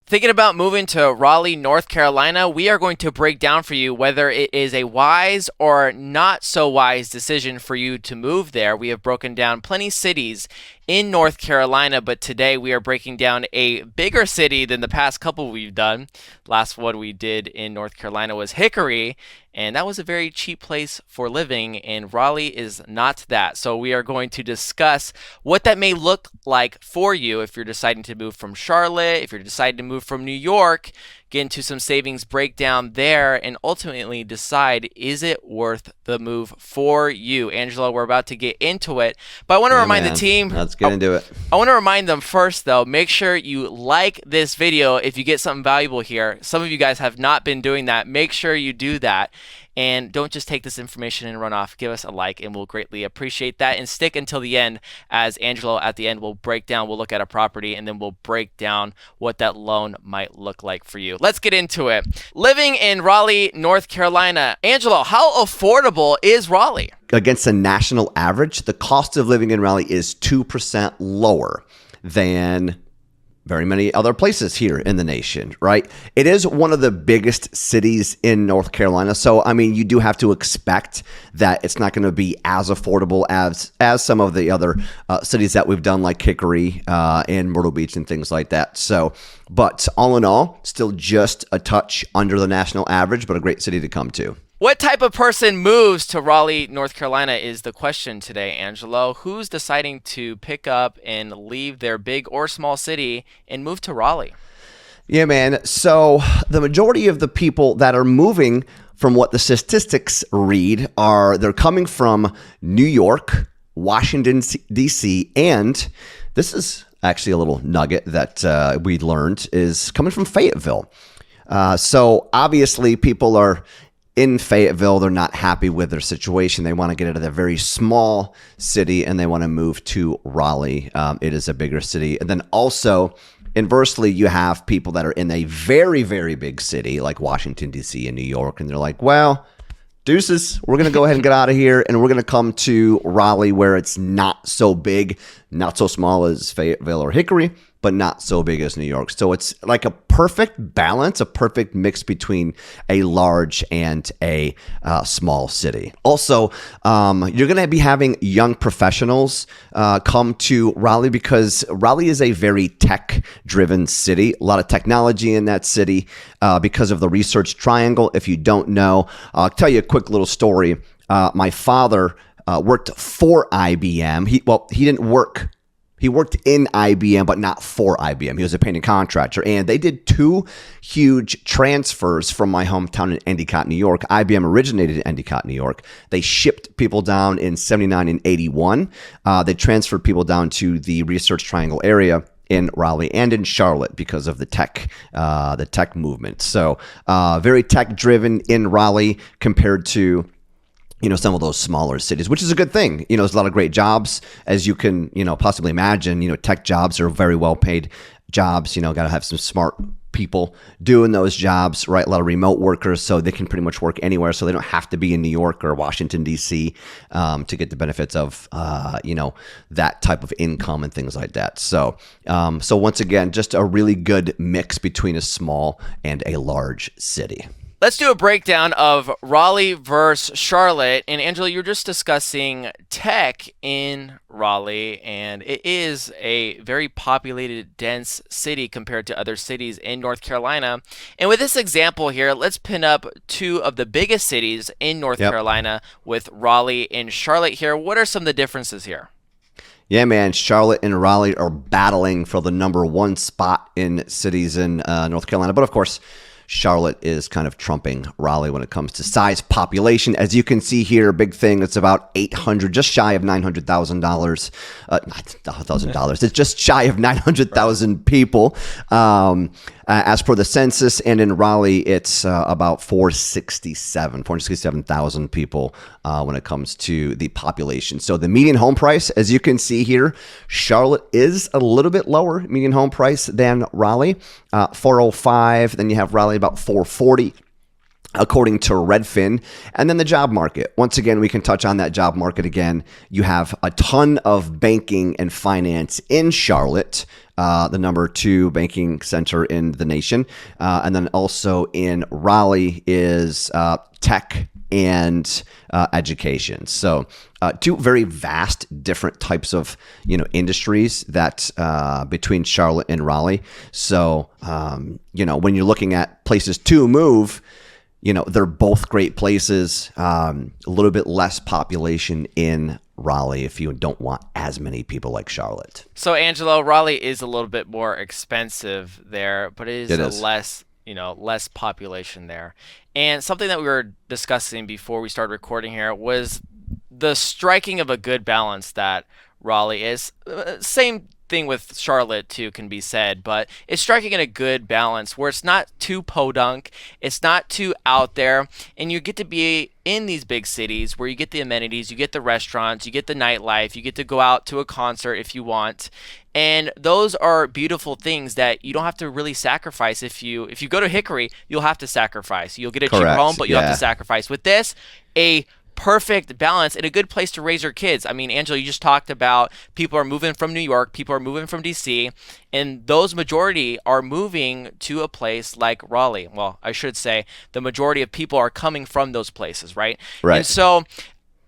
Thinking about moving to Raleigh, North Carolina, we are going to break down for you whether it is a wise or not so wise decision for you to move there. We have broken down plenty cities in North Carolina, but today we are breaking down a bigger city than the past couple we've done. Last one we did in North Carolina was Hickory, and that was a very cheap place for living, and Raleigh is not that. So we are going to discuss what that may look like for you if you're deciding to move from Charlotte, if you're deciding to move from New York, get into some savings breakdown there, and ultimately decide, is it worth the move for you? Angelo, we're about to get into it, but I want to remind the team. Let's get into it. I want to remind them first, though, make sure you like this video if you get something valuable here. Some of you guys have not been doing that. Make sure you do that. And don't just take this information and run off. Give us a like, and we'll greatly appreciate that. And stick until the end, as Angelo at the end will break down. We'll look at a property, and then we'll break down what that loan might look like for you. Let's get into it. Living in Raleigh, North Carolina. Angelo, how affordable is Raleigh? Against the national average, the cost of living in Raleigh is 2% lower than very many other places here in the nation, right? It is one of the biggest cities in North Carolina. So, I mean, you do have to expect that it's not going to be as affordable as some of the other cities that we've done, like Hickory and Myrtle Beach and things like that. So, but all in all, still just a touch under the national average, but a great city to come to. What type of person moves to Raleigh, North Carolina is the question today, Angelo. Who's deciding to pick up and leave their big or small city and move to Raleigh? Yeah, man. So the majority of the people that are moving, from what the statistics read, they're coming from New York, Washington, D.C., and this is actually a little nugget that we learned, is coming from Fayetteville. So obviously people are in Fayetteville, they're not happy with their situation. They want to get out of their very small city and they want to move to Raleigh. It is a bigger city. And then also, inversely, you have people that are in a very, very big city like Washington, D.C. and New York. And they're like, well, deuces, we're going to go ahead and get out of here. And we're going to come to Raleigh, where it's not so big, not so small as Fayetteville or Hickory, but not so big as New York. So it's like a perfect balance, a perfect mix between a large and a small city. Also, you're going to be having young professionals come to Raleigh because Raleigh is a very tech-driven city. A lot of technology in that city because of the Research Triangle. If you don't know, I'll tell you a quick little story. My father worked for IBM. He didn't work. He worked in IBM, but not for IBM. He was a painting contractor. And they did two huge transfers from my hometown in Endicott, New York. IBM originated in Endicott, New York. They shipped people down in 79 and 81. They transferred people down to the Research Triangle area in Raleigh and in Charlotte because of the tech movement. So very tech-driven in Raleigh compared to some of those smaller cities, which is a good thing. There's a lot of great jobs, as you can, possibly imagine. Tech jobs are very well paid jobs. Got to have some smart people doing those jobs, right? A lot of remote workers, so they can pretty much work anywhere. So they don't have to be in New York or Washington, D.C. To get the benefits of, that type of income and things like that. So once again, just a really good mix between a small and a large city. Let's do a breakdown of Raleigh versus Charlotte. And Angela, you were just discussing tech in Raleigh, and it is a very populated, dense city compared to other cities in North Carolina. And with this example here, let's pin up two of the biggest cities in North Carolina with Raleigh and Charlotte here. What are some of the differences here? Yeah, man, Charlotte and Raleigh are battling for the number one spot in cities in North Carolina. But of course, Charlotte is kind of trumping Raleigh when it comes to size, population. As you can see here, big thing, it's about 800, just shy of $900,000. Not $1,000. It's just shy of 900,000 people. As per the census, and in Raleigh, it's about 467,000 people when it comes to the population. So the median home price, as you can see here, Charlotte is a little bit lower median home price than Raleigh, 405. Then you have Raleigh about 440. According to Redfin. And then the job market. Once again, we can touch on that job market again. You have a ton of banking and finance in Charlotte. the number 2 banking center in the nation. And then also in Raleigh is tech and education. So 2 very vast, different types of industries that between Charlotte and Raleigh. So when you're looking at places to move, they're both great places. A little bit less population in Raleigh if you don't want as many people like Charlotte. So, Angelo, Raleigh is a little bit more expensive there, but it is less population there. And something that we were discussing before we started recording here was the striking of a good balance that Raleigh is. Same thing with Charlotte too can be said, but it's striking in a good balance where it's not too podunk, it's not too out there, and you get to be in these big cities where you get the amenities, you get the restaurants, you get the nightlife, you get to go out to a concert if you want. And those are beautiful things that you don't have to really sacrifice. If you go to Hickory, you'll have to sacrifice. You'll get a cheap home, but you'll have to sacrifice. With this, a perfect balance and a good place to raise your kids. I mean, Angela, you just talked about people are moving from New York, people are moving from DC, and those majority are moving to a place like Raleigh. Well, I should say the majority of people are coming from those places, right? Right. And so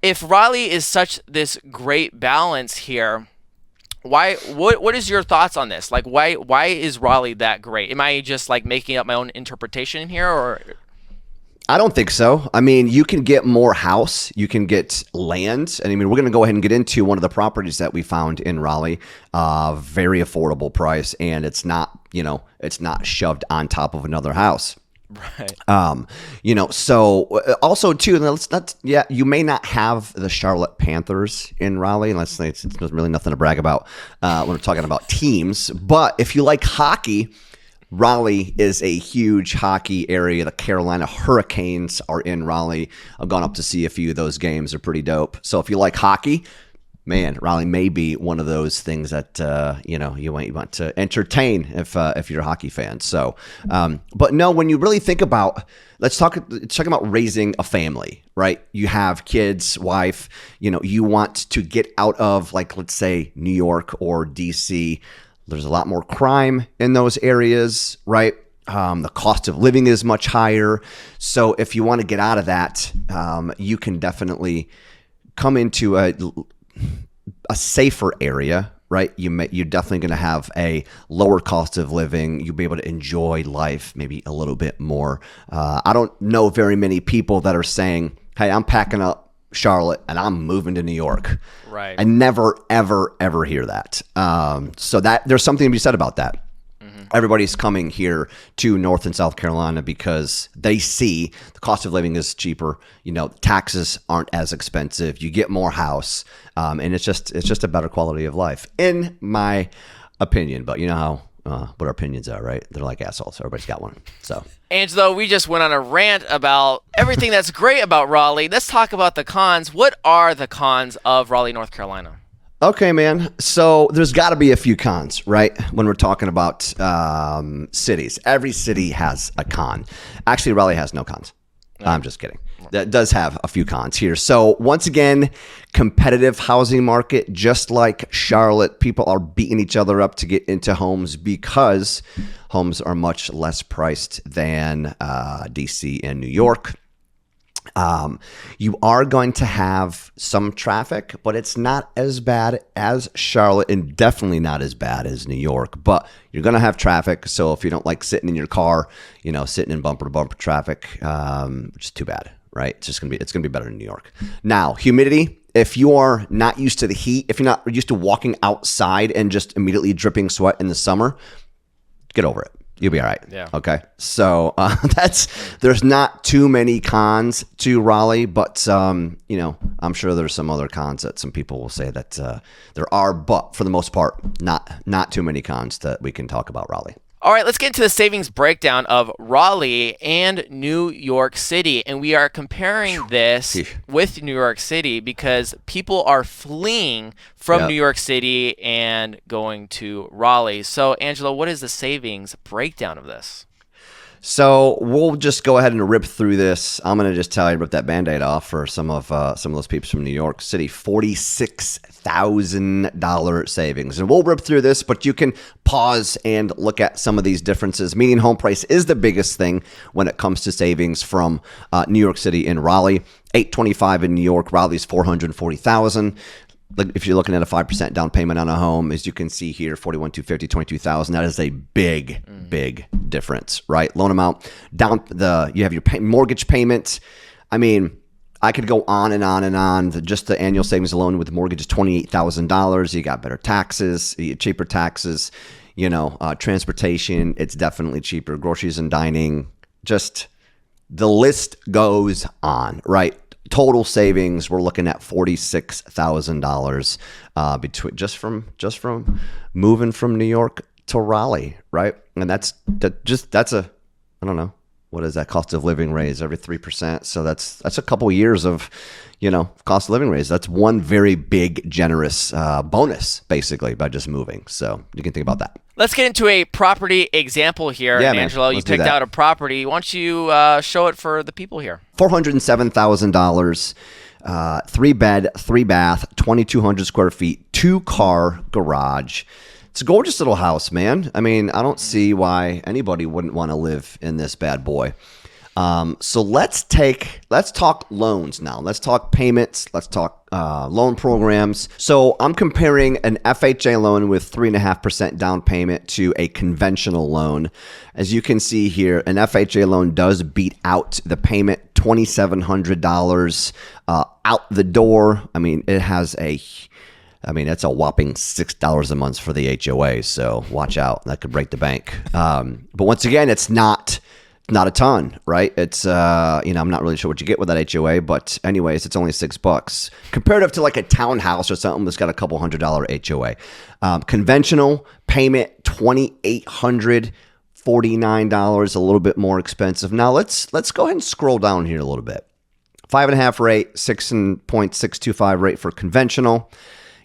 if Raleigh is such this great balance here, what is your thoughts on this? Like why is Raleigh that great? Am I just like making up my own interpretation here, or I don't think so. I mean, you can get more house, you can get land. And I mean, we're going to go ahead and get into one of the properties that we found in Raleigh, very affordable price. And it's not, it's not shoved on top of another house. Right. So also too, you may not have the Charlotte Panthers in Raleigh, unless it's really nothing to brag about when we're talking about teams. But if you like hockey, Raleigh is a huge hockey area. The Carolina Hurricanes are in Raleigh. I've gone up to see a few of those games. They're pretty dope. So if you like hockey, man, Raleigh may be one of those things that you might want to entertain if you're a hockey fan. So, but no, when you really think about, let's talk about raising a family, right? You have kids, wife. You want to get out of, like, let's say New York or DC. There's a lot more crime in those areas, right? The cost of living is much higher. So if you want to get out of that, you can definitely come into a safer area, right? You're definitely going to have a lower cost of living. You'll be able to enjoy life maybe a little bit more. I don't know very many people that are saying, hey, I'm packing up Charlotte and I'm moving to New York. Right. I never, ever, ever hear that. So that there's something to be said about that. Mm-hmm. Everybody's coming here to North and South Carolina because they see the cost of living is cheaper. Taxes aren't as expensive. You get more house, and it's just a better quality of life, in my opinion. But you know how what our opinions are, right? They're like assholes. Everybody's got one. So, Angelo, we just went on a rant about everything that's great about Raleigh. Let's talk about the cons. What are the cons of Raleigh, North Carolina? Okay, man. So there's got to be a few cons, right? When we're talking about cities. Every city has a con. Actually, Raleigh has no cons. I'm just kidding. That does have a few cons here. So once again, competitive housing market, just like Charlotte, people are beating each other up to get into homes because homes are much less priced than DC and New York. You are going to have some traffic, but it's not as bad as Charlotte and definitely not as bad as New York, but you're going to have traffic. So if you don't like sitting in your car, sitting in bumper to bumper traffic, which is too bad, right? It's going to be better in New York. Now, humidity, if you are not used to the heat, if you're not used to walking outside and just immediately dripping sweat in the summer, get over it. You'll be all right. Yeah. Okay. So there's not too many cons to Raleigh, but I'm sure there's some other cons that some people will say that there are, but for the most part, not too many cons that we can talk about Raleigh. All right, let's get into the savings breakdown of Raleigh and New York City. And we are comparing this with New York City because people are fleeing from New York City and going to Raleigh. So, Angelo, what is the savings breakdown of this? So we'll just go ahead and rip through this. I'm going to just tell you, rip that Band-Aid off for some of those peeps from New York City. $46,000 savings. And we'll rip through this, but you can pause and look at some of these differences. Median home price is the biggest thing when it comes to savings from New York City and Raleigh. $825 in New York. Raleigh's $440,000. If you're looking at a 5% down payment on a home, as you can see here, 41,250, 22,000. That is a big difference, right? Loan amount down. You have your mortgage payments. I mean, I could go on and on and on. Just the annual savings alone with the mortgage is $28,000. You got better taxes, cheaper taxes. Transportation. It's definitely cheaper. Groceries and dining. Just the list goes on, right? Total savings, we're looking at $46,000 between just from moving from New York to Raleigh, right? And that's I don't know, what is that cost of living raise every 3%? So that's a couple years of cost of living raise. That's one very big generous bonus basically by just moving. So you can think about that. Let's get into a property example here. Yeah, Angelo, you picked out a property. Why don't you show it for the people here? $407,000, 3-bed, 3-bath, 2,200 square feet, 2-car garage. It's a gorgeous little house, man. I mean, I don't see why anybody wouldn't want to live in this bad boy. So let's talk loans now. Let's talk payments. Let's talk loan programs. So I'm comparing an FHA loan with 3.5% down payment to a conventional loan. As you can see here, an FHA loan does beat out the payment, $2,700 out the door. I mean, that's a whopping $6 a month for the HOA. So watch out. That could break the bank. But once again, it's not a ton, right? It's, I'm not really sure what you get with that HOA, but anyways, it's only $6 comparative to like a townhouse or something that's got a couple $100 HOA. Conventional payment, $2,849, a little bit more expensive. Now let's go ahead and scroll down here a little bit. 5.5 rate, 6.625 rate for conventional.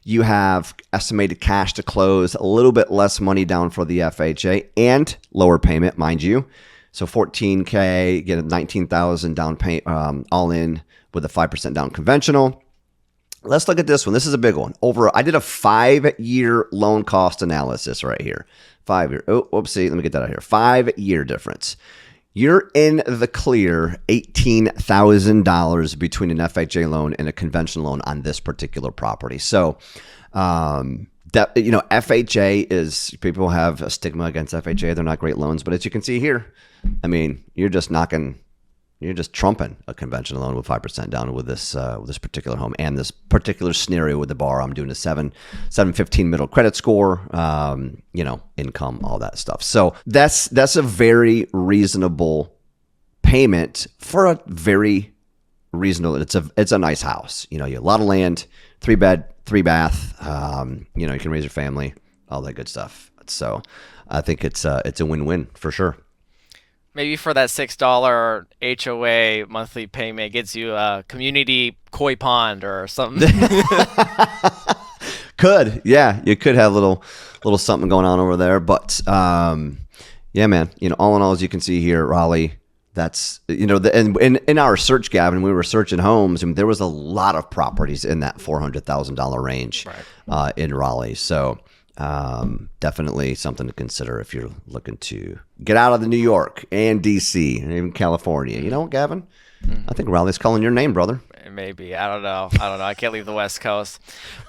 You have estimated cash to close, a little bit less money down for the FHA and lower payment, mind you. So $14K, get a $19,000 down payment, all in with a 5% down conventional. Let's look at this one. This is a big one. I did a 5-year loan cost analysis right here. 5-year. Oh, whoopsie. Let me get that out here. 5-year difference. You're in the clear $18,000 between an FHA loan and a conventional loan on this particular property. So, FHA is, people have a stigma against FHA. They're not great loans, but as you can see here, I mean, you're just trumping a conventional loan with 5% down with this particular home and this particular scenario with the bar. I'm doing a 715 middle credit score, income, all that stuff. So that's a very reasonable payment for a very reasonable. It's a nice house. You have a lot of land, 3-bed, 3-bath. You can raise your family, all that good stuff. So I think it's a win-win for sure. Maybe for that $6 HOA monthly payment, gets you a community koi pond or something. Could, yeah, you could have a little something going on over there. But yeah, man, all in all, as you can see here, Raleigh. That's in our search, Gavin, we were searching homes, and there was a lot of properties in that $400,000 range, right, in Raleigh. So definitely something to consider if you're looking to get out of the New York and DC and even California. You know what, Gavin? Mm-hmm. I think Raleigh's calling your name, brother. Maybe. I don't know. I can't leave the West Coast.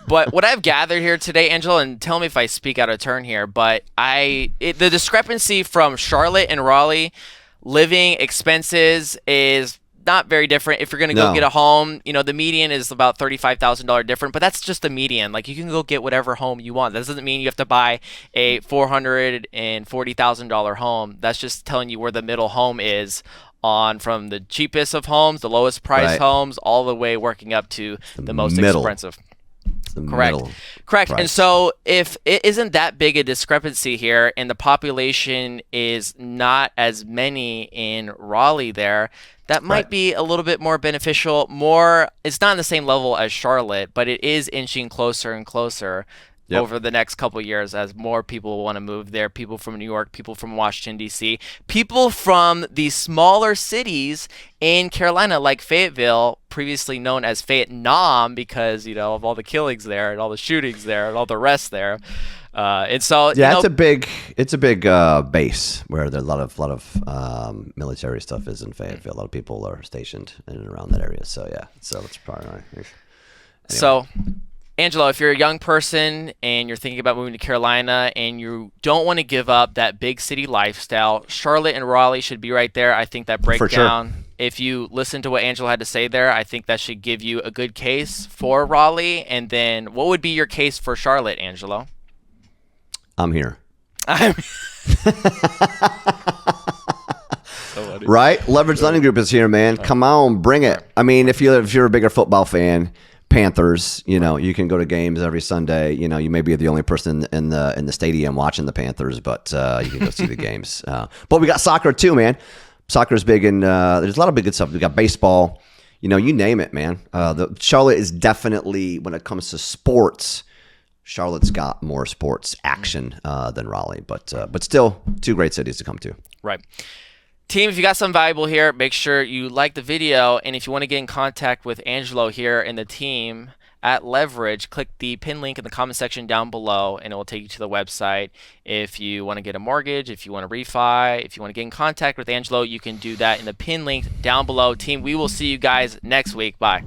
But what I've gathered here today, Angela, and tell me if I speak out of turn here, but the discrepancy from Charlotte and Raleigh living expenses is not very different. If you're going to go get a home, the median is about $35,000 different, but that's just the median. Like, you can go get whatever home you want. That doesn't mean you have to buy a $440,000 home. That's just telling you where the middle home is from the cheapest of homes, the lowest price homes, all the way working up to the most expensive. Correct. Price. And so if it isn't that big a discrepancy here and the population is not as many in Raleigh there, that might be a little bit more beneficial. It's not on the same level as Charlotte, but it is inching closer and closer. Yep. over the next couple of years as more people want to move there. People from New York, people from Washington, D.C., people from the smaller cities in Carolina, like Fayetteville, previously known as Vietnam because, of all the killings there and all the shootings there and all the arrests there. And so, Yeah, it's a big base where there a lot of military stuff is in Fayetteville. A lot of people are stationed in and around that area. So yeah, so it's probably right. Anyway. So, Angelo, if you're a young person and you're thinking about moving to Carolina and you don't want to give up that big city lifestyle, Charlotte and Raleigh should be right there. I think that breakdown, sure. if you listen to what Angelo had to say there, I think that should give you a good case for Raleigh. And then what would be your case for Charlotte, Angelo? I'm here. I'm Right? Leverage Lending Group is here, man. Come on, bring it. I mean, if you're a bigger football fan, Panthers, you can go to games every Sunday. You may be the only person in the stadium watching the Panthers, but you can go see the games. But we got soccer too, man. Soccer is big, and there's a lot of big good stuff. We got baseball. You name it, man. The Charlotte is definitely, when it comes to sports, Charlotte's got more sports action than Raleigh, but still two great cities to come to. Right. Team, if you got something valuable here, make sure you like the video. And if you want to get in contact with Angelo here and the team at Leverage, click the pin link in the comment section down below, and it will take you to the website. If you want to get a mortgage, if you want to refi, if you want to get in contact with Angelo, you can do that in the pin link down below. Team, we will see you guys next week. Bye.